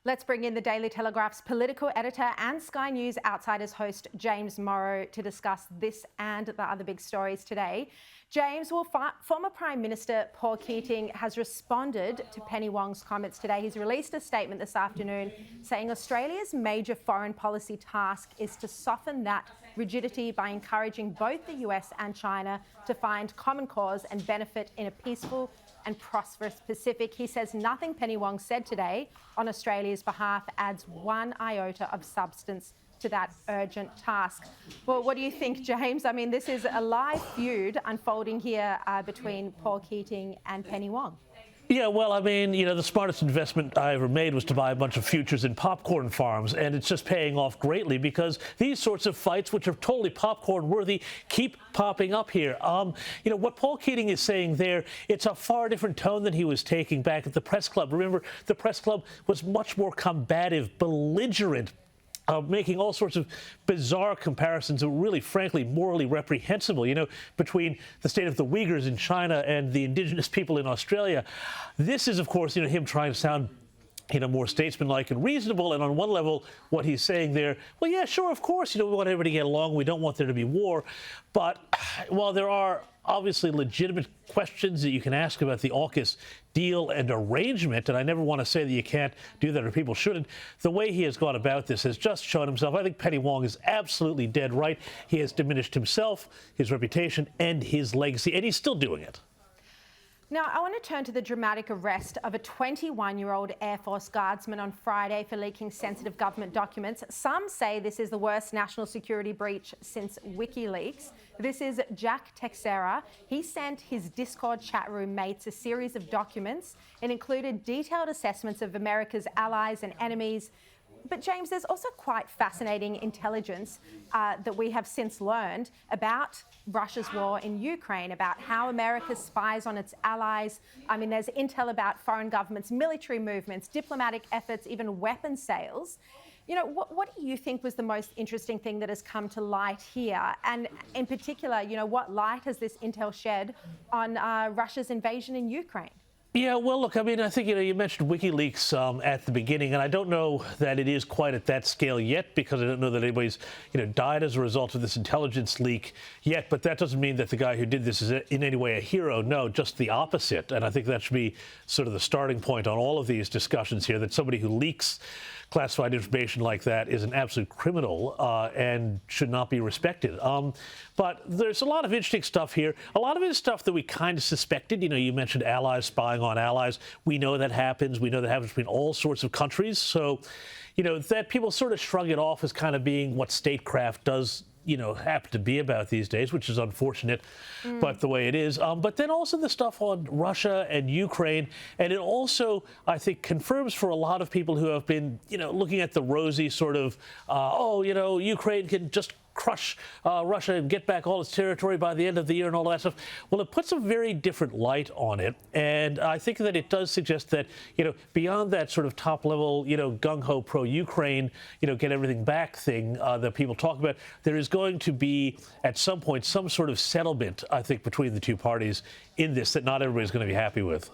Let's bring in the Daily Telegraph's political editor and Sky News Outsiders host, James Morrow, to discuss this and the other big stories today. James, former Prime Minister Paul Keating has responded to Penny Wong's comments today. He's released a statement this afternoon saying Australia's major foreign policy task is to soften that rigidity by encouraging both the US and China to find common cause and benefit in a peaceful and prosperous Pacific. He says nothing Penny Wong said today on Australia's behalf adds one iota of substance to that urgent task. Well, what do you think, James? I mean, this is a live feud unfolding here between Paul Keating and Penny Wong. Yeah, well, I mean, the smartest investment I ever made was to buy a bunch of futures in popcorn farms, and it's just paying off greatly because these sorts of fights, which are totally popcorn worthy, keep popping up here. What Paul Keating is saying there, it's a far different tone than he was taking back at the press club. Remember, the press club was much more combative, belligerent, making all sorts of bizarre comparisons that were really, frankly, morally reprehensible, between the state of the Uyghurs in China and the indigenous people in Australia. This is, of course, him trying to sound more statesmanlike and reasonable. And on one level, what he's saying there, well, yeah, sure, of course, we want everybody to get along. We don't want there to be war. But while there are obviously legitimate questions that you can ask about the AUKUS deal and arrangement, and I never want to say that you can't do that or people shouldn't, the way he has gone about this has just shown himself. I think Penny Wong is absolutely dead right. He has diminished himself, his reputation, and his legacy, and he's still doing it. Now, I want to turn to the dramatic arrest of a 21-year-old Air Force Guardsman on Friday for leaking sensitive government documents. Some say this is the worst national security breach since WikiLeaks. This is Jack Texera. He sent his Discord chat room mates a series of documents. It included detailed assessments of America's allies and enemies. But, James, there's also quite fascinating intelligence that we have since learned about Russia's war in Ukraine, about how America spies on its allies. I mean, there's intel about foreign governments, military movements, diplomatic efforts, even weapon sales. What do you think was the most interesting thing that has come to light here? And in particular, what light has this intel shed on Russia's invasion in Ukraine? Yeah, well, look, I mean, I think, you mentioned WikiLeaks at the beginning, and I don't know that it is quite at that scale yet because I don't know that anybody's, died as a result of this intelligence leak yet. But that doesn't mean that the guy who did this is in any way a hero. No, just the opposite. And I think that should be sort of the starting point on all of these discussions here, that somebody who leaks classified information like that is an absolute criminal and should not be respected. But there's a lot of interesting stuff here. A lot of it is stuff that we kind of suspected. You mentioned allies spying on allies. We know that happens. We know that happens between all sorts of countries. So, that people sort of shrug it off as kind of being what statecraft does happen to be about these days, which is unfortunate, but the way it is. But then also the stuff on Russia and Ukraine. And it also, I think, confirms for a lot of people who have been, looking at the rosy sort of, Ukraine can just crush Russia and get back all its territory by the end of the year and all that stuff. Well, it puts a very different light on it. And I think that it does suggest that, beyond that sort of top level, gung-ho pro-Ukraine, get everything back thing that people talk about, there is going to be at some point some sort of settlement, I think, between the two parties in this that not everybody's going to be happy with.